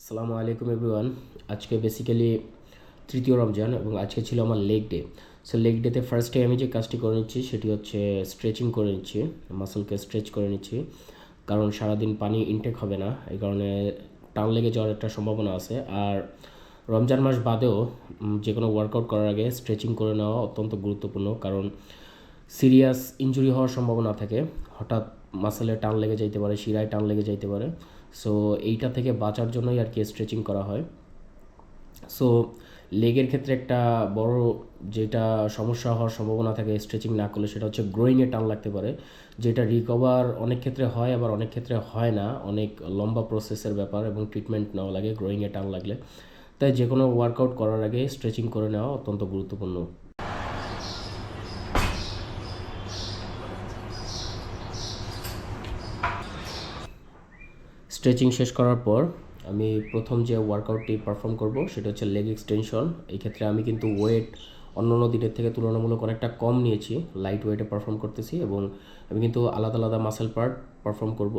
আসসালামু আলাইকুম এভরিওয়ান। আজকে বেসিক্যালি তৃতীয় রমজান এবং আজকে ছিল আমার লেগ ডে। সো লেগ ডেতে ফার্স্টে আমি যে কাজটি করে নিচ্ছি সেটি হচ্ছে স্ট্রেচিং করে নিচ্ছি, মাসলকে স্ট্রেচ করে নিচ্ছি, কারণ সারাদিন পানি ইনটেক হবে না, এই কারণে টান লেগে যাওয়ার একটা সম্ভাবনা আছে। আর রমজান মাস বাদেও যে কোনো ওয়ার্কআউট করার আগে স্ট্রেচিং করে নেওয়া অত্যন্ত গুরুত্বপূর্ণ, কারণ সিরিয়াস ইনজুরি হওয়ার সম্ভাবনা থাকে। হঠাৎ মাসেলে টান লেগে যাইতে পারে, শিরায় টান লেগে যাইতে পারে। সো এইটা থেকে বাঁচার জন্যই আর কি স্ট্রেচিং করা হয়। সো লেগের ক্ষেত্রে একটা বড় যেটা সমস্যা হওয়ার সম্ভাবনা থাকে স্ট্রেচিং না করলে, সেটা হচ্ছে গ্রোয়িংয়ে টান লাগতে পারে, যেটা রিকভার অনেক ক্ষেত্রে হয় আবার অনেক ক্ষেত্রে হয় না। অনেক লম্বা প্রসেসের ব্যাপার এবং ট্রিটমেন্ট নেওয়া লাগে গ্রোয়িংয়ে টান লাগলে। তাই যে কোনো ওয়ার্কআউট করার আগে স্ট্রেচিং করে নেওয়া অত্যন্ত গুরুত্বপূর্ণ। স্ট্রেচিং শেষ করার পর আমি প্রথম যে ওয়ার্কআউটটি পারফর্ম করব সেটা হচ্ছে লেগ এক্সটেনশন। এই ক্ষেত্রে আমি কিন্তু ওয়েট অন্যান্য দিনের থেকে তুলনামূলক অনেকটা কম নিয়েছি, লাইট ওয়েটে পারফর্ম করতেছি এবং আমি কিন্তু আলাদা আলাদা মাসেল পার্ট পারফর্ম করব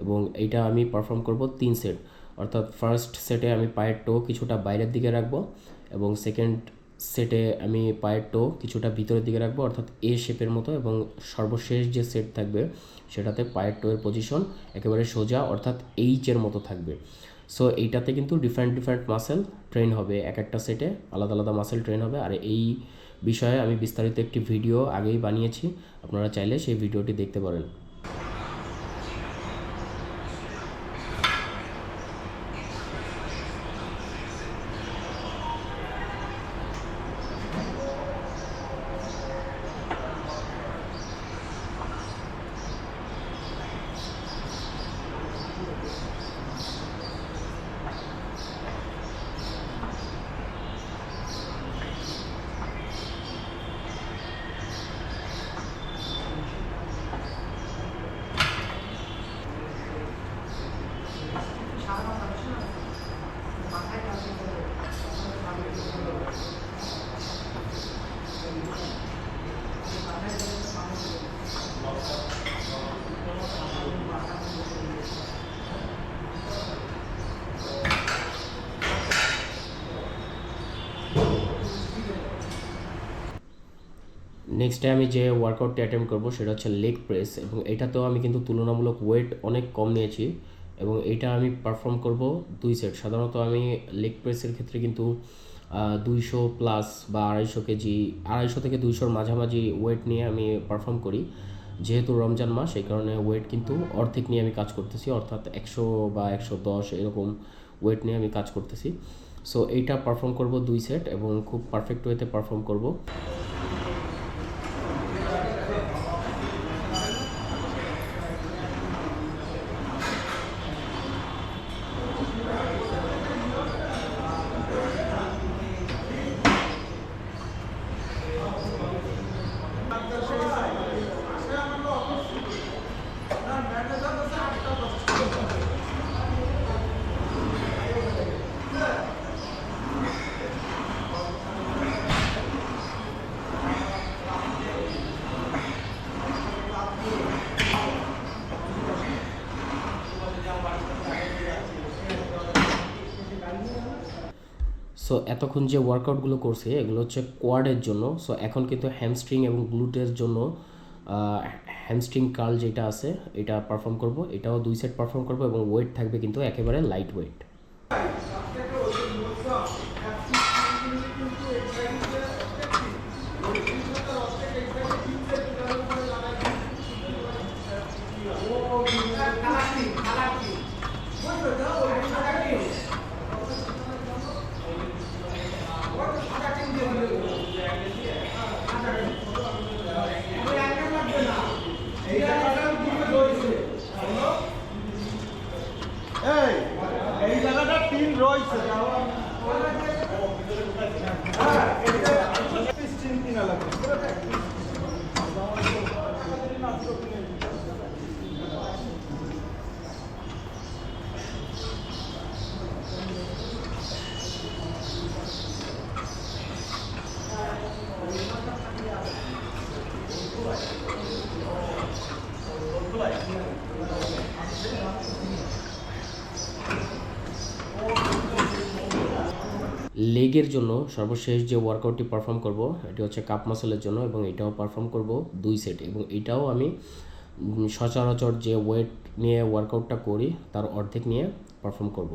এবং এইটা আমি পারফর্ম করব 3 সেট। অর্থাৎ ফার্স্ট সেটে আমি পায়ের টো কিছুটা বাইরের দিকে রাখবো এবং সেকেন্ড সেটে আমি পায়ের টো কিছুটা ভিতরের দিকে রাখবো অর্থাৎ এ শেপের মতো, এবং সর্বশেষ যে সেট থাকবে সেটাতে পায়ের টোয়ের পজিশন একেবারে সোজা অর্থাৎ এইচের মতো থাকবে। সো এইটাতে কিন্তু ডিফারেন্ট ডিফারেন্ট মাসেল ট্রেন হবে, এক একটা সেটে আলাদা আলাদা মাসেল ট্রেন হবে। আর এই বিষয়ে আমি বিস্তারিত একটি ভিডিও আগেই বানিয়েছি, আপনারা চাইলে সেই ভিডিওটি দেখতে পারেন। নেক্সটে আমি যে ওয়ার্কআউটটি অ্যাটেম্প করবো সেটা হচ্ছে লেগ প্রেস, এবং এটাতেও আমি কিন্তু তুলনামূলক ওয়েট অনেক কম নিয়েছি এবং এইটা আমি পারফর্ম করব 2 সেট। সাধারণত আমি লেগ প্রেসের ক্ষেত্রে কিন্তু 200 প্লাস বা 250 কেজি, 250 থেকে 200-র মাঝামাঝি ওয়েট নিয়ে আমি পারফর্ম করি। যেহেতু রমজান মাস এই কারণে ওয়েট কিন্তু অর্ধেক নিয়ে আমি কাজ করতেছি, অর্থাৎ 100 বা 110 এরকম ওয়েট নিয়ে আমি কাজ করতেছি। সো এইটা পারফর্ম করব 2 সেট এবং খুব পারফেক্ট ওয়েতে পারফর্ম করব। সো এতক্ষণ যে ওয়ার্কআউটগুলো করছে এগুলো হচ্ছে কোয়াডের জন্য। সো এখন কিন্তু হ্যামস্ট্রিং এবং গ্লুটের জন্য হ্যামস্ট্রিং কার্ল যেটা আছে এটা পারফর্ম করব। এটাও 2 সেট পারফর্ম করব এবং ওয়েট থাকবে কিন্তু একেবারে লাইট ওয়েট। এই জায়গাটা তিন রয়েছে কিনা লাগবে। লেগের জন্য সর্বশেষ যে ওয়ার্কআউটটি পারফর্ম করব এটি হচ্ছে কাপ মাসেলের জন্য, এবং এটাও পারফর্ম করব 2 সেট, এবং এটাও আমি সচরাচর যে ওয়েট নিয়ে ওয়ার্কআউটটা করি তার অর্ধেক নিয়ে পারফর্ম করব।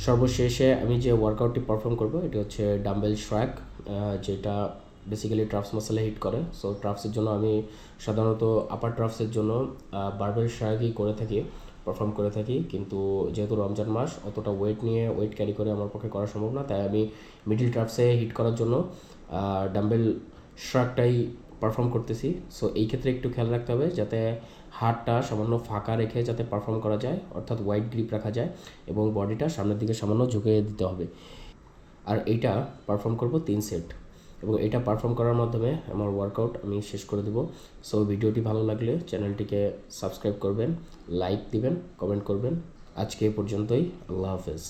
সর্বশেষে আমি যে ওয়ার্কআউটটি পারফর্ম করব এটি হচ্ছে ডাম্বেল শ্র্যাক, যেটা বেসিক্যালি ট্রাফস মাসেলে হিট করে। সো ট্রাফসের জন্য আমি সাধারণত আপার ট্রাফসের জন্য বারবেল শ্র্যাকই করে থাকি, পারফর্ম করে থাকি, কিন্তু যেহেতু রমজান মাস অতটা ওয়েট ক্যারি করে আমার পক্ষে করা সম্ভব না, তাই আমি মিডল ট্রাফসে হিট করার জন্য ডাম্বেল শ্র্যাকটাই পারফর্ম করতেছি। সো এই ক্ষেত্রে একটু খেয়াল রাখতে হবে যাতে হাতটা সামান্য ফাঁকা রেখে যাতে পারফর্ম করা যায়, অর্থাৎ ওয়াইড গ্রিপ রাখা যায়, এবং বডিটা সামনের দিকে সামান্য ঝুঁকে দিতে হবে। আর এইটা পারফর্ম করব 3 সেট, এবং এটা পারফর্ম করার মাধ্যমে আমার ওয়ার্কআউট আমি শেষ করে দেব। সো ভিডিওটি ভালো লাগলে চ্যানেলটিকে সাবস্ক্রাইব করবেন, লাইক দিবেন, কমেন্ট করবেন। আজকে এ পর্যন্তই, আল্লাহ হাফেজ।